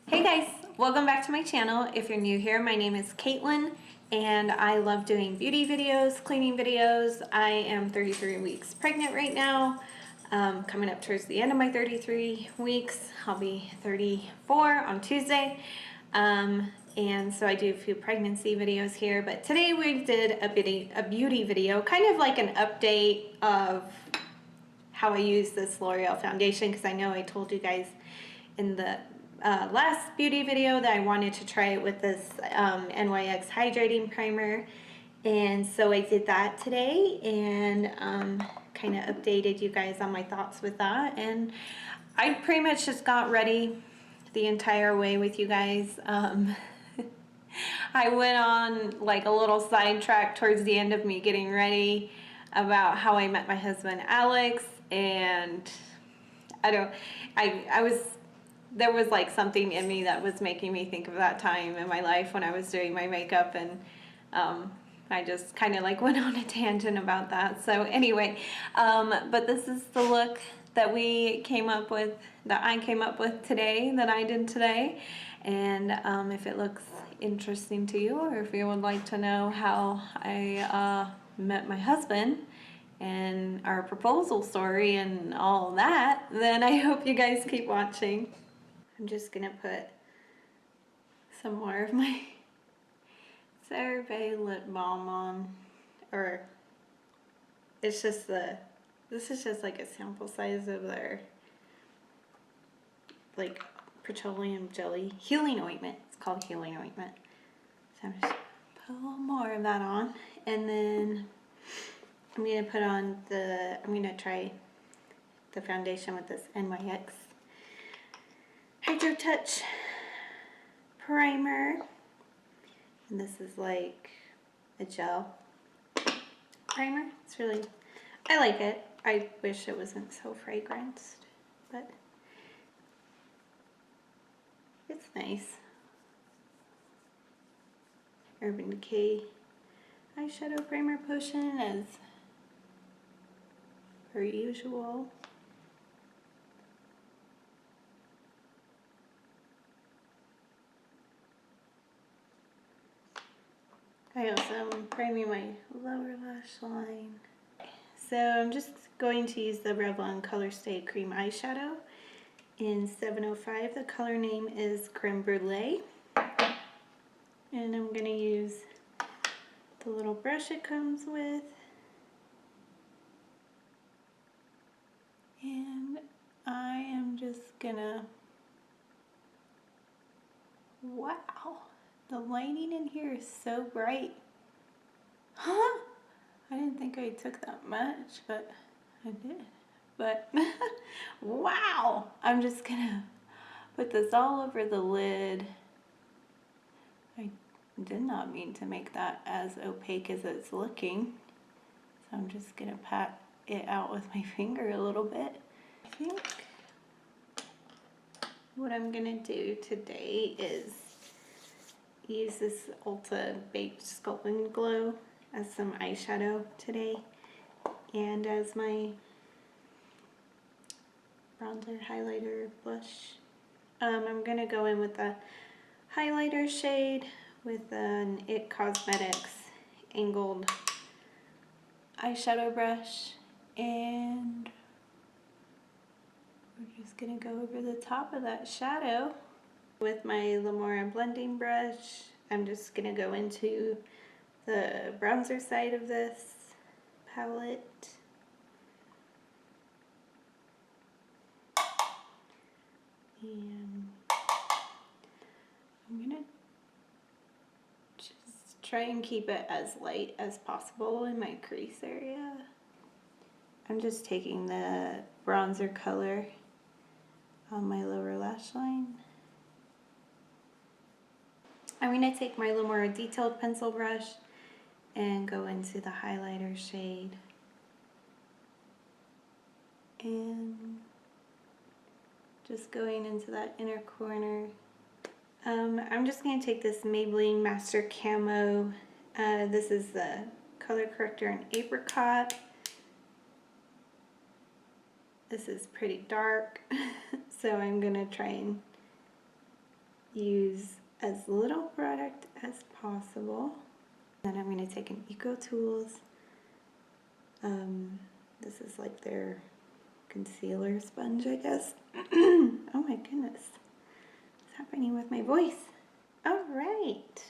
Hey guys, welcome back to my channel. If you're new here, my name is Caitlin and I love doing beauty videos, cleaning videos. I am 33 weeks pregnant right now, coming up towards the end of my 33 weeks. I'll be 34 on Tuesday. And so I do a few pregnancy videos here, but today we did a beauty video, kind of like an update of how I use this L'Oreal foundation, because I know I told you guys in the last beauty video that I wanted to try it with this NYX hydrating primer, and so I did that today and kind of updated you guys on my thoughts with that. And I pretty much just got ready the entire way with you guys. I went on like a little sidetrack towards the end of me getting ready about how I met my husband Alex, and there was like something in me that was making me think of that time in my life when I was doing my makeup, and I just kind of like went on a tangent about that. So anyway, but this is the look that I came up with today, that I did today. And if it looks interesting to you, or if you would like to know how I met my husband and our proposal story and all that, then I hope you guys keep watching. I'm just gonna put some more of my CeraVe lip balm on, or it's just this is just like a sample size of their like petroleum jelly healing ointment. It's called healing ointment. So I'm just put a little more of that on, and then I'm gonna try the foundation with this NYX Hydro Touch primer, and this is like a gel primer. It's really, I like it. I wish it wasn't so fragranced, but it's nice. Urban Decay eyeshadow primer potion as per usual. I also am priming my lower lash line. So I'm just going to use the Revlon Color Stay Cream Eyeshadow in 705. The color name is Creme Brulee. And I'm going to use the little brush it comes with. And I am just gonna, wow, the lighting in here is so bright. Huh? I didn't think I took that much, but I did. But wow, I'm just gonna put this all over the lid. I did not mean to make that as opaque as it's looking. So I'm just gonna pat it out with my finger a little bit. I think what I'm gonna do today is use this Ulta Baked Sculpt and Glow as some eyeshadow today, and as my bronzer, highlighter, blush. I'm gonna go in with a highlighter shade with an IT Cosmetics angled eyeshadow brush, and we're just gonna go over the top of that shadow. With my Lamora blending brush, I'm just gonna go into the bronzer side of this palette. And I'm gonna just try and keep it as light as possible in my crease area. I'm just taking the bronzer color on my lower lash line. I'm going to take my Lamora detailed pencil brush and go into the highlighter shade, and just going into that inner corner. I'm just going to take this Maybelline Master Camo. This is the color corrector in Apricot. This is pretty dark, so I'm going to try and use as little product as possible. Then I'm going to take an Eco Tools. This is like their concealer sponge, I guess. Oh my goodness. What's happening with my voice? All right.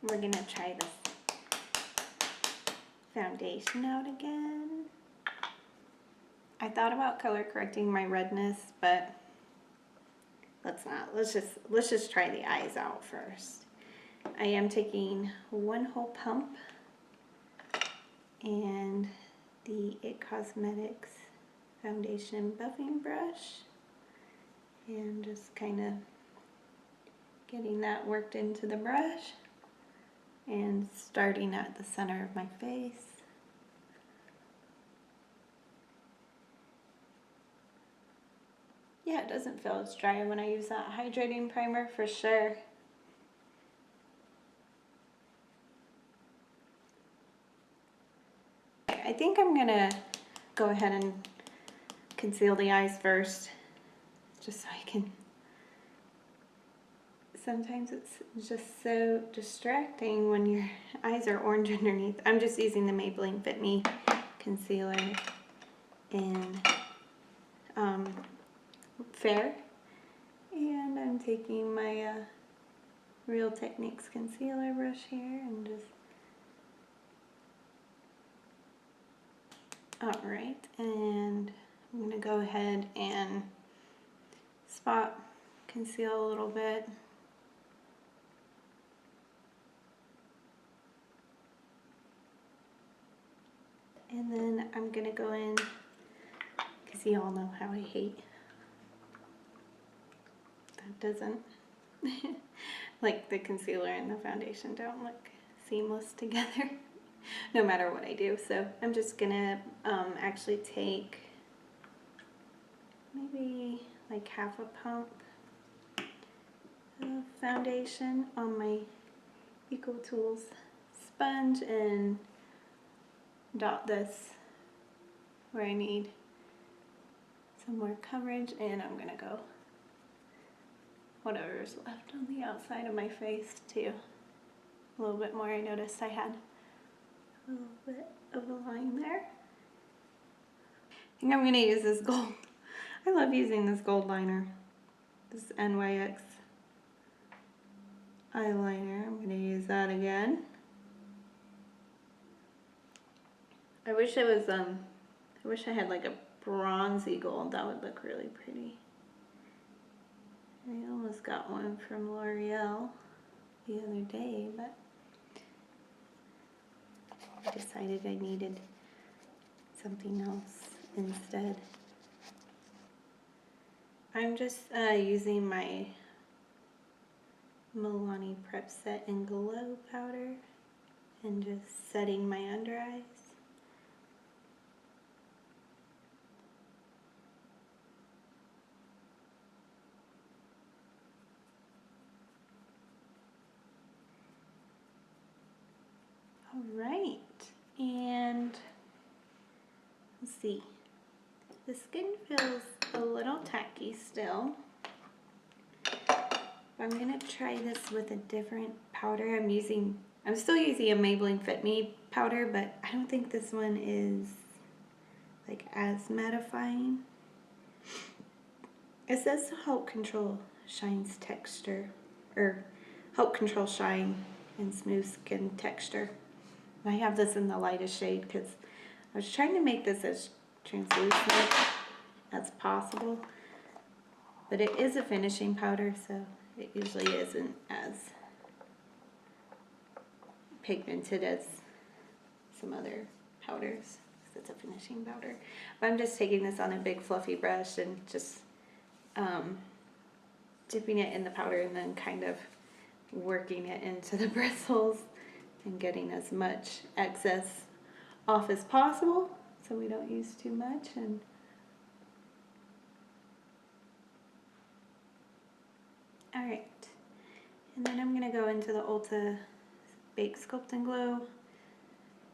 We're going to try this foundation out again. I thought about color correcting my redness, but let's not. Let's just try the eyes out first. I am taking one whole pump and the It Cosmetics foundation buffing brush, and just kind of getting that worked into the brush and starting at the center of my face. Yeah, it doesn't feel as dry when I use that hydrating primer for sure. I think I'm gonna go ahead and conceal the eyes first, just so I can. Sometimes it's just so distracting when your eyes are orange underneath. I'm just using the Maybelline Fit Me concealer in Fair, and I'm taking my Real Techniques concealer brush here and just. Alright, and I'm going to go ahead and spot conceal a little bit. And then I'm going to go in, because you all know how I hate. That doesn't, like the concealer and the foundation don't look seamless together. No matter what I do. So I'm just gonna actually take maybe like half a pump of foundation on my Eco Tools sponge and dot this where I need some more coverage, and I'm gonna go whatever's left on the outside of my face too. A little bit more. I noticed I had a little bit of a line there. I think I'm going to use this gold. I love using this gold liner. This NYX eyeliner. I'm going to use that again. I wish it was, I wish I had like a bronzy gold. That would look really pretty. I almost got one from L'Oreal the other day, but I decided I needed something else instead. I'm just using my Milani Prep Set and Glow powder and just setting my under eyes. Alright, and let's see. The skin feels a little tacky still. I'm gonna try this with a different powder. I'm still using a Maybelline Fit Me powder, but I don't think this one is like as mattifying. It says to help control shine's texture, or help control shine and smooth skin texture. I have this in the lightest shade because I was trying to make this as translucent as possible, but it is a finishing powder, so it usually isn't as pigmented as some other powders because it's a finishing powder. But I'm just taking this on a big fluffy brush and just dipping it in the powder and then kind of working it into the bristles and getting as much excess off as possible so we don't use too much. And alright, and then I'm going to go into the Ulta Bake Sculpt and Glow,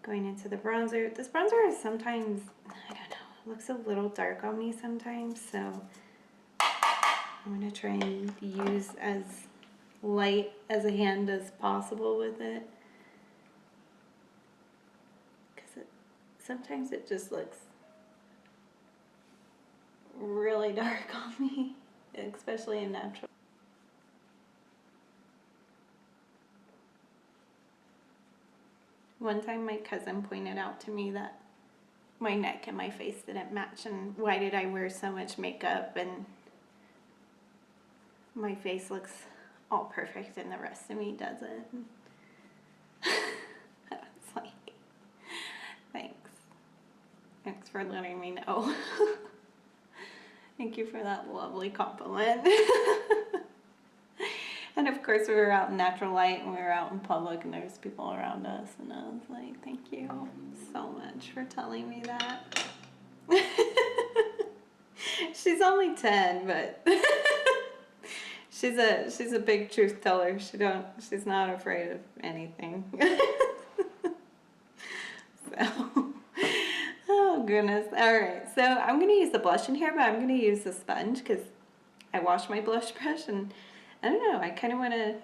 going into the bronzer. This bronzer is sometimes, I don't know, it looks a little dark on me sometimes, so I'm going to try and use as light as a hand as possible with it. Because sometimes it just looks really dark on me, especially in natural. One time my cousin pointed out to me that my neck and my face didn't match, and why did I wear so much makeup and my face looks all perfect and the rest of me doesn't. I was like, thanks. Thanks for letting me know. Thank you for that lovely compliment. And of course we were out in natural light and we were out in public and there was people around us, and I was like, thank you so much for telling me that. She's only 10, but she's a big truth teller. She's not afraid of anything. So, oh goodness. All right, so I'm gonna use the blush in here, but I'm gonna use the sponge because I wash my blush brush, and I don't know, I kind of want to,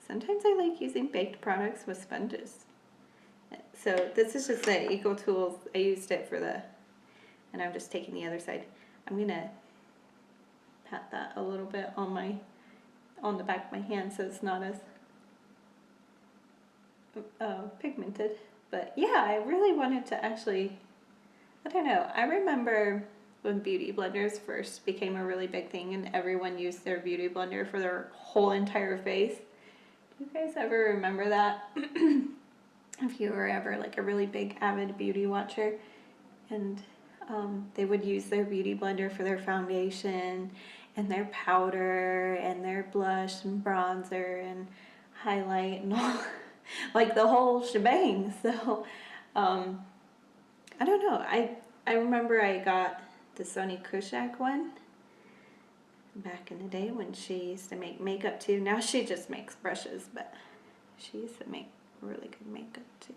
sometimes I like using baked products with sponges. So this is just the Eco Tools. I used it for and I'm just taking the other side. I'm going to pat that a little bit on the back of my hand so it's not as pigmented. But yeah, I really wanted to actually, I don't know, I remember when beauty blenders first became a really big thing and everyone used their beauty blender for their whole entire face. Do you guys ever remember that? If you were ever like a really big avid beauty watcher, and they would use their beauty blender for their foundation and their powder and their blush and bronzer and highlight and all, like the whole shebang. So I don't know, I remember I got the Sony Kushak one back in the day when she used to make makeup too. Now she just makes brushes, but she used to make really good makeup too.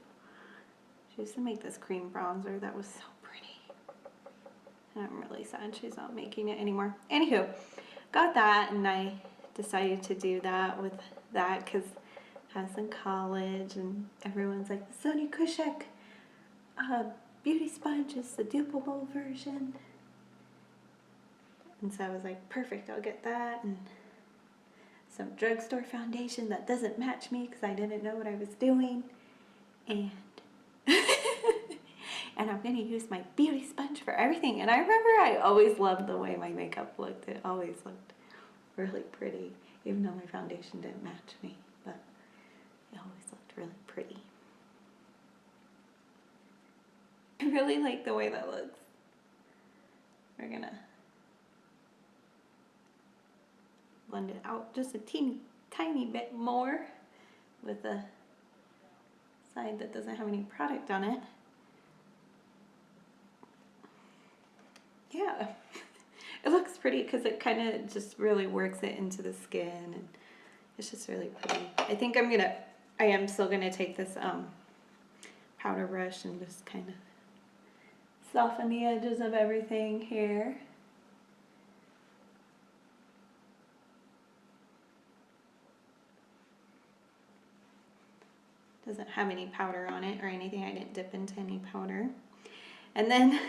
She used to make this cream bronzer that was so pretty. And I'm really sad she's not making it anymore. Anywho, got that, and I decided to do that with that because I was in college and everyone's like, the Sony Kushak beauty sponge is the dupable version. And so I was like, perfect, I'll get that, and some drugstore foundation that doesn't match me because I didn't know what I was doing. And and I'm going to use my beauty sponge for everything. And I remember I always loved the way my makeup looked. It always looked really pretty, even though my foundation didn't match me. But it always looked really pretty. I really like the way that looks. We're going to blend it out just a tiny bit more with the side that doesn't have any product on it. Yeah, it looks pretty because it kind of just really works it into the skin, and it's just really pretty. I think I am still gonna take this powder brush and just kind of soften the edges of everything here. Doesn't have any powder on it or anything. I didn't dip into any powder. And then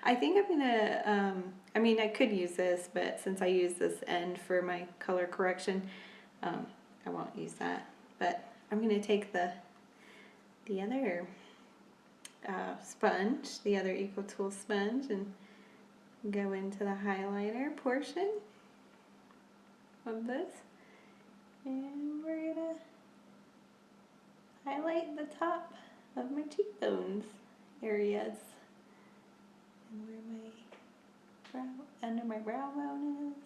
I think I'm gonna, I mean, I could use this, but since I use this end for my color correction, I won't use that. But I'm gonna take the other sponge, the other Eco Tool sponge, and go into the highlighter portion of this. And we're gonna highlight the top of my cheekbones areas and where my under my brow bone is.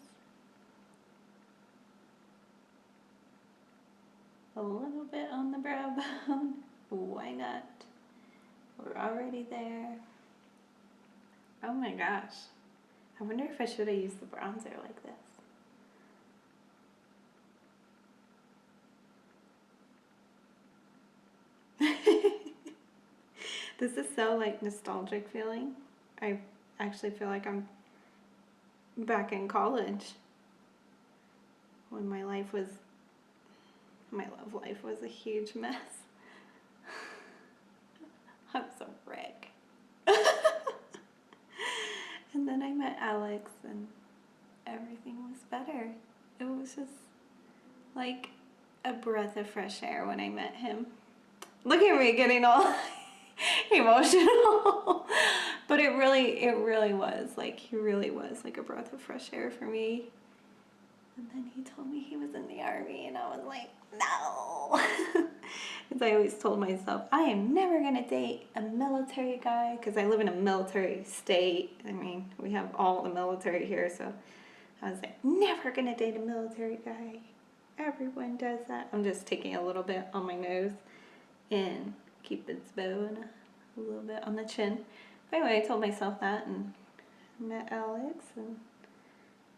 A little bit on the brow bone. Why not? We're already there. Oh my gosh. I wonder if I should have used the bronzer like this. This is so like nostalgic feeling. I actually feel like I'm back in college. when my love life was a huge mess. I was a wreck. And then I met Alex and everything was better. It was just like a breath of fresh air when I met him. Look at me getting all emotional. But it really was. Like, he really was like a breath of fresh air for me. And then he told me he was in the Army, and I was like, no. Because I always told myself, I am never going to date a military guy, because I live in a military state. I mean, we have all the military here, so I was like, never going to date a military guy. Everyone does that. I'm just taking a little bit on my nose and Cupid's bow and a little bit on the chin. But anyway, I told myself that and met Alex, and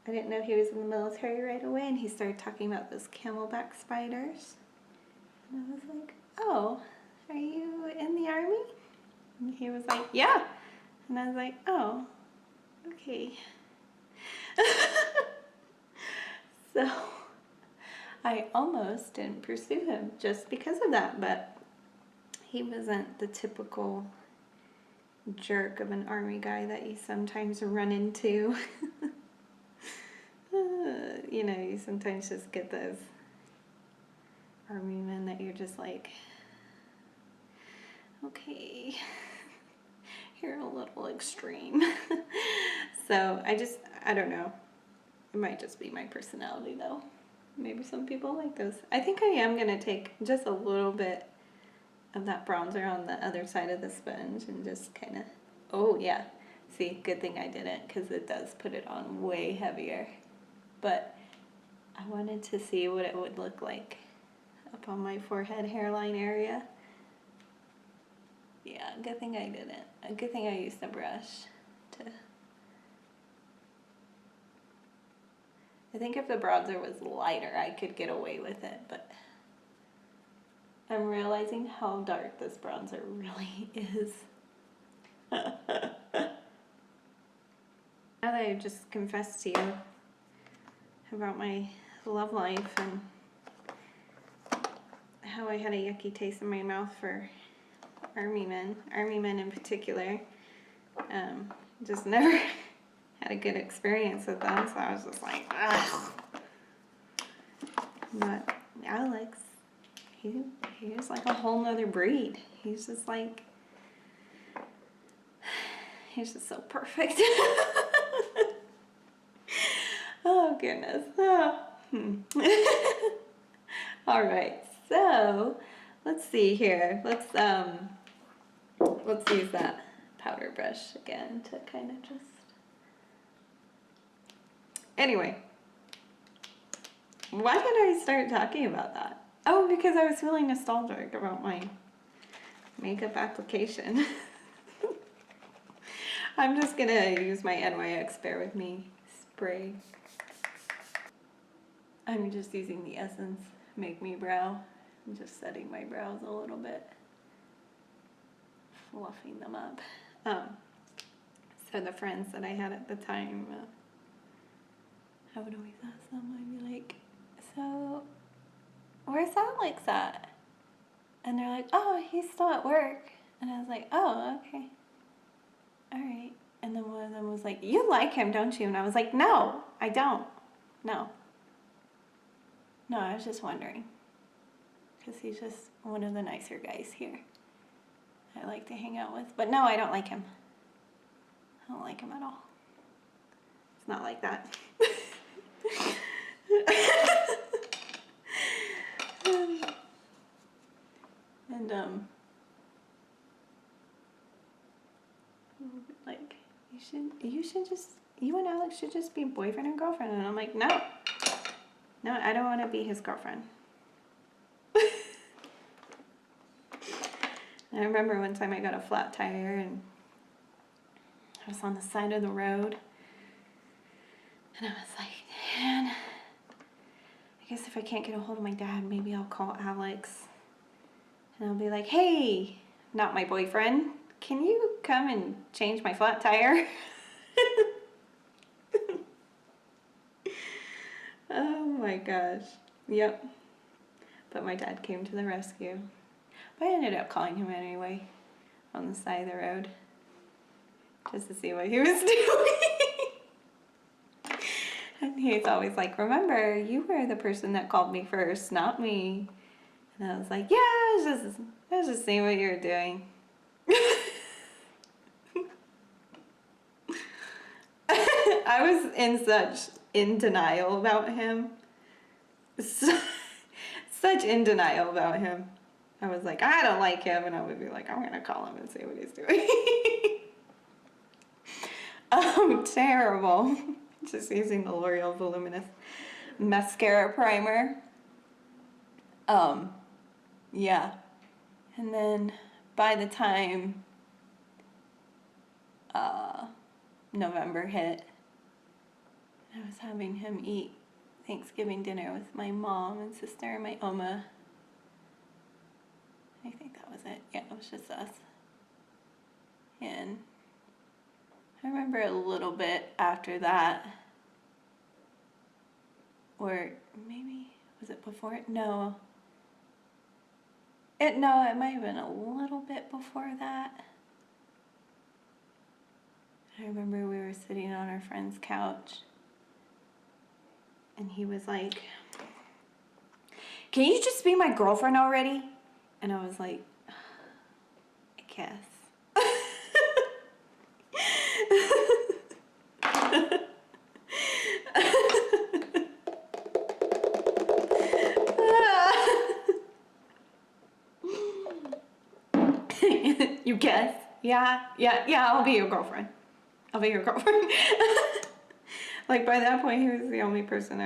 I didn't know he was in the military right away, and he started talking about those camelback spiders. And I was like, oh, are you in the Army? And he was like, yeah. And I was like, oh, okay. So I almost didn't pursue him just because of that, but he wasn't the typical jerk of an Army guy that you sometimes run into. You know, you sometimes just get those Army men that you're just like, okay, you're a little extreme. So I don't know. It might just be my personality though. Maybe some people like those. I think I am going to take just a little bit of that bronzer on the other side of the sponge and just kind of, oh yeah. See, good thing I didn't, because it does put it on way heavier. But I wanted to see what it would look like up on my forehead hairline area. Yeah, good thing I didn't. A good thing I used the brush to... I think if the bronzer was lighter, I could get away with it, but I'm realizing how dark this bronzer really is. Now that I've just confessed to you about my love life and how I had a yucky taste in my mouth for Army men in particular, just never had a good experience with them, so I was just like, ugh. But Alex, he's like a whole nother breed. He's just like, he's just so perfect. Oh goodness. Oh. All right, so let's see here. Let's use that powder brush again to kind of just... Anyway, why did I start talking about that? Oh, because I was feeling nostalgic about my makeup application. I'm just gonna use my NYX Bear With Me spray. I'm just using the Essence Make Me Brow. I'm just setting my brows a little bit, fluffing them up. So the friends that I had at the time, I would always ask them, I'd be like, so where's Alex at? And they're like, oh, he's still at work. And I was like, oh, okay. All right. And then one of them was like, you like him, don't you? And I was like, no, I don't. No, I was just wondering. Because he's just one of the nicer guys here I like to hang out with. But no, I don't like him. I don't like him at all. It's not like that. And like, you and Alex should just be boyfriend and girlfriend. And I'm like, no, I don't want to be his girlfriend. I remember one time I got a flat tire and I was on the side of the road and I was like, man, I guess if I can't get a hold of my dad, maybe I'll call Alex and I'll be like, hey, not my boyfriend, can you come and change my flat tire? Oh my gosh. Yep. But my dad came to the rescue. But I ended up calling him anyway on the side of the road just to see what he was doing. And he's always like, remember, you were the person that called me first, not me. And I was like, yeah, I was just seeing what you were doing. I was in denial about him. Such in denial about him. I was like, I don't like him, and I would be like, I'm gonna call him and see what he's doing. Terrible. Just using the L'Oreal Voluminous Mascara Primer. Yeah. And then by the time November hit, I was having him eat Thanksgiving dinner with my mom and sister and my Oma. I think that was it. Yeah, it was just us. And I remember a little bit after that, or maybe, was it before? No. It might have been a little bit before that. I remember we were sitting on our friend's couch, and he was like, can you just be my girlfriend already? And I was like, I guess. You guess? Yeah, I'll be your girlfriend. I'll be your girlfriend. Like, by that point, he was the only person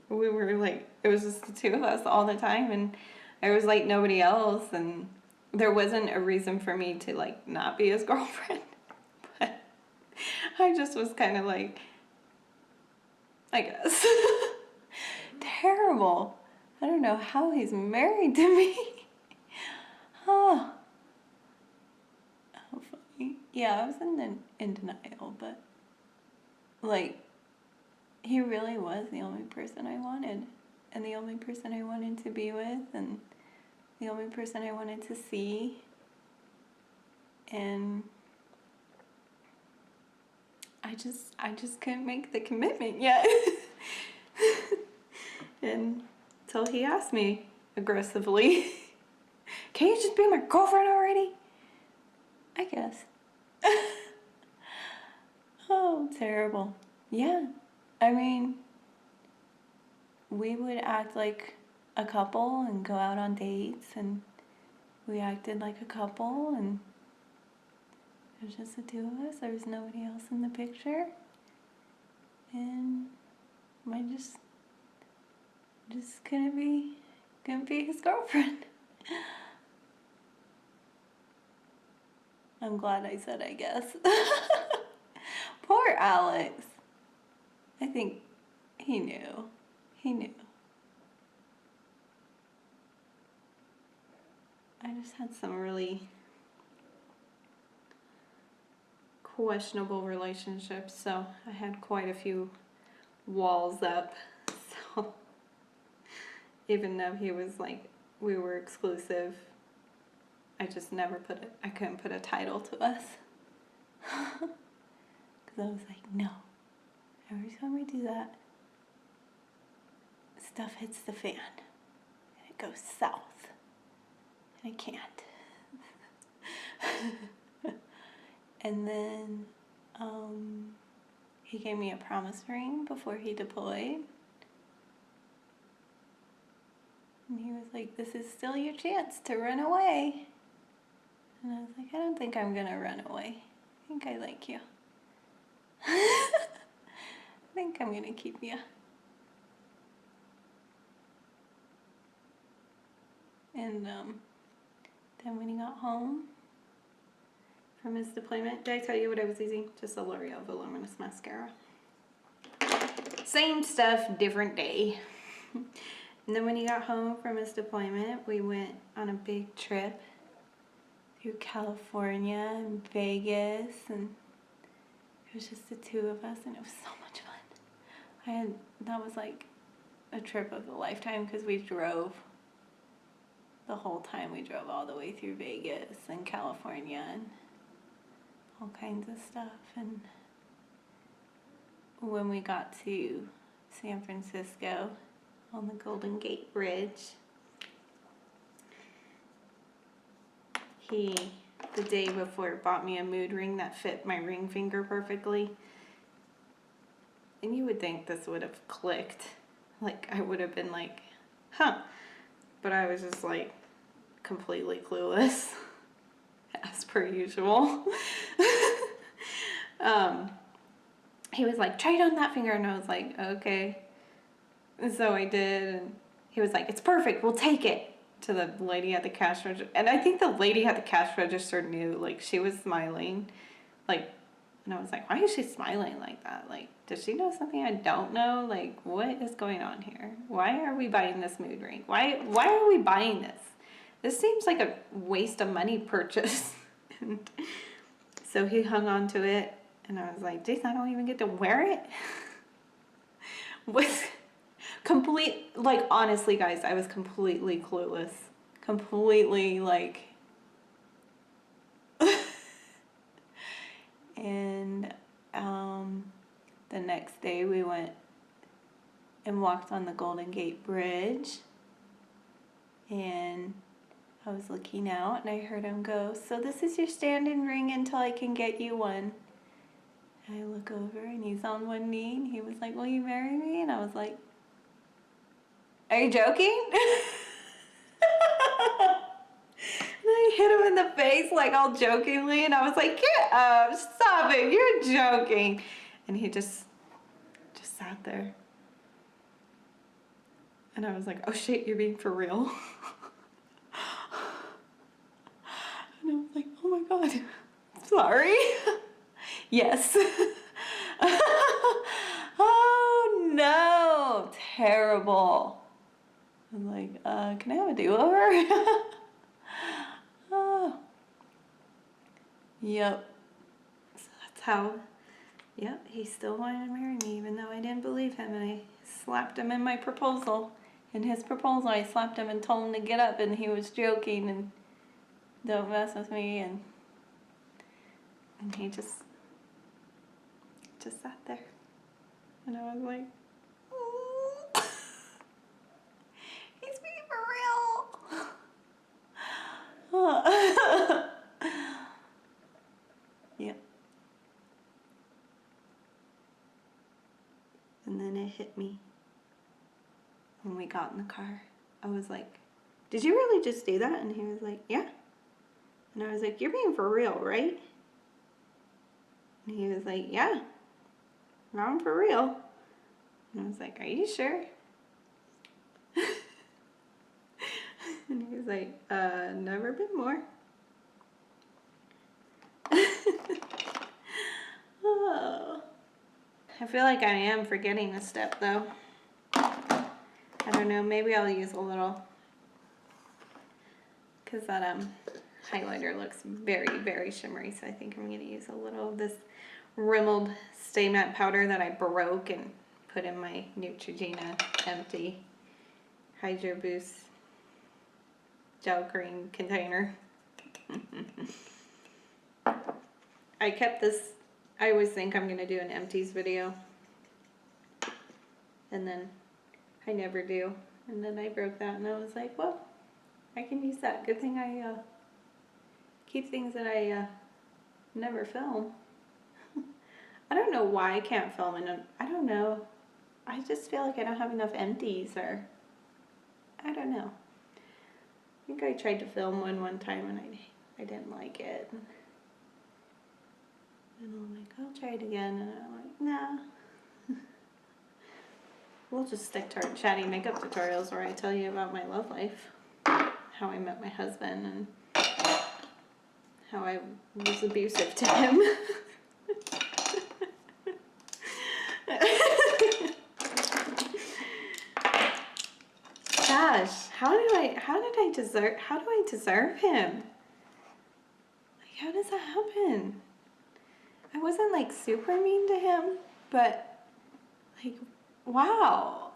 we were like, it was just the two of us all the time, and there was like nobody else, and there wasn't a reason for me to like not be his girlfriend. But I just was kind of like, I guess. Terrible. I don't know how he's married to me. Oh. How funny. Yeah, I was in denial, but like, he really was the only person I wanted, and the only person I wanted to be with, and the only person I wanted to see. And I just couldn't make the commitment yet. And until he asked me aggressively, can you just be my girlfriend already? I guess. Oh, terrible. Yeah. I mean, we would act like a couple and go out on dates, and we acted like a couple, and it was just the two of us. There was nobody else in the picture. And I just couldn't be his girlfriend. I'm glad I said I guess. Poor Alex. I think he knew. I just had some really questionable relationships, so I had quite a few walls up. So even though he was like, we were exclusive, I just I couldn't put a title to us. Because I was like, no, every time we do that, stuff hits the fan and it goes south, and I can't. And then he gave me a promise ring before he deployed. And he was like, this is still your chance to run away. And I was like, I don't think I'm gonna run away. I think I like you. I think I'm gonna keep you. And then when he got home from his deployment, did I tell you what I was using? Just a L'Oreal Voluminous Mascara. Same stuff, different day. And then when he got home from his deployment, we went on a big trip through California and Vegas, and it was just the two of us, and it was so much fun. That was like a trip of a lifetime because we drove the whole time. We drove all the way through Vegas and California and all kinds of stuff. And when we got to San Francisco on the Golden Gate Bridge, he, the day before, bought me a mood ring that fit my ring finger perfectly. And you would think this would have clicked. Like, I would have been like, huh. But I was just like completely clueless, as per usual. He was like, try it on that finger. And I was like, okay. And so I did. And he was like, it's perfect. We'll take it. To the lady at the cash register. And I think the lady at the cash register knew. Like, she was smiling. Like, and I was like, why is she smiling like that? Like, does she know something I don't know? Like, what is going on here? Why are we buying this mood ring? Why are we buying this? This seems like a waste of money purchase. And so he hung on to it. And I was like, Jason, I don't even get to wear it? With complete, like, honestly, guys, I was completely clueless. Completely, like... And the next day we went and walked on the Golden Gate Bridge, and I was looking out and I heard him go, so this is your stand-in ring until I can get you one. And I look over and he's on one knee and he was like, will you marry me? And I was like, are you joking? And I hit him in the face, like, all jokingly, and I was like, get up, stop it, you're joking. And he just sat there. And I was like, oh shit, you're being for real? And I was like, oh my God, sorry. Yes. Oh no, terrible. I'm like, can I have a do-over? Oh. Yep. So that's how, yep, he still wanted to marry me even though I didn't believe him, and I slapped him in my proposal. In his proposal, I slapped him and told him to get up, and he was joking and don't mess with me, and he just sat there. And I was like, he's being for real. Yeah. And then it hit me when we got in the car. I was like, did you really just do that? And he was like, yeah. And I was like, you're being for real, right? And he was like, yeah, I'm for real. And I was like, are you sure? And he was like, never been more. Oh. I feel like I am forgetting a step though. I don't know, maybe I'll use a little, because that highlighter looks very, very shimmery, so I think I'm going to use a little of this Rimmel Stay Matte powder that I broke and put in my Neutrogena empty Hydro Boost gel cream container. I kept this, I always think I'm going to do an empties video, and then I never do, and then I broke that and I was like, well, I can use that. Good thing I keep things that I never film. I don't know why I can't film, and I don't know. I just feel like I don't have enough empties, or I don't know. I think I tried to film one time and I didn't like it. And I'm like, I'll try it again, and I'm like, nah. We'll just stick to our chatty makeup tutorials where I tell you about my love life, how I met my husband, and how I was abusive to him. Gosh, how do I deserve him? Like, how does that happen? I wasn't like super mean to him, but like, wow.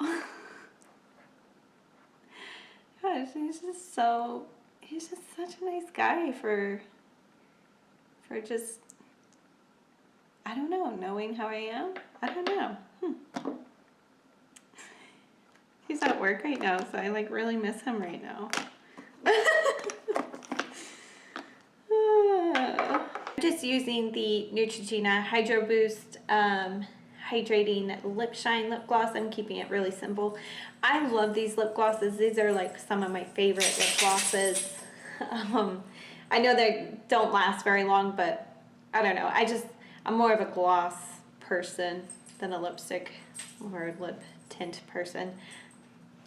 he's just such a nice guy for just, I don't know, knowing how I am. I don't know. He's at work right now, so I like really miss him right now. I'm just using the Neutrogena Hydro Boost Hydrating Lip Shine Lip Gloss. I'm keeping it really simple. I love these lip glosses. These are like some of my favorite lip glosses. I know they don't last very long, but I don't know. I'm more of a gloss person than a lipstick or a lip tint person.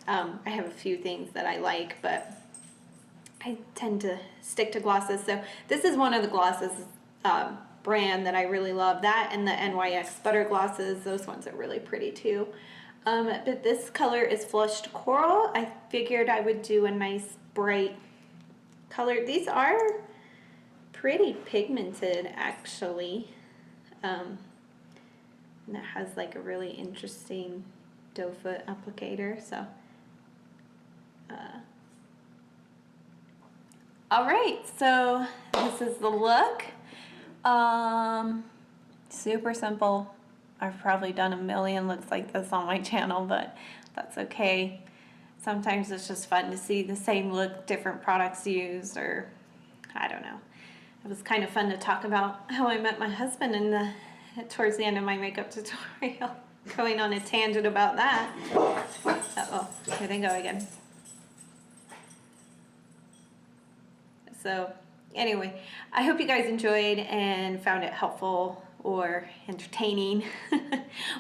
I have a few things that I like, but I tend to stick to glosses. So this is one of the glosses brand that I really love. That and the NYX Butter Glosses. Those ones are really pretty too. But this color is Flushed Coral. I figured I would do a nice bright color. These are pretty pigmented actually. And it has like a really interesting doe foot applicator. So all right, so this is the look. Super simple. I've probably done a million looks like this on my channel, but that's okay. Sometimes it's just fun to see the same look, different products used, or I don't know. It was kind of fun to talk about how I met my husband towards the end of my makeup tutorial. Going on a tangent about that. Uh-oh, here they go again. So anyway, I hope you guys enjoyed and found it helpful or entertaining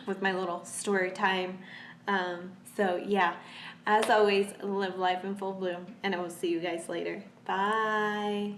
with my little story time. So yeah, as always, live life in full bloom, and I will see you guys later. Bye.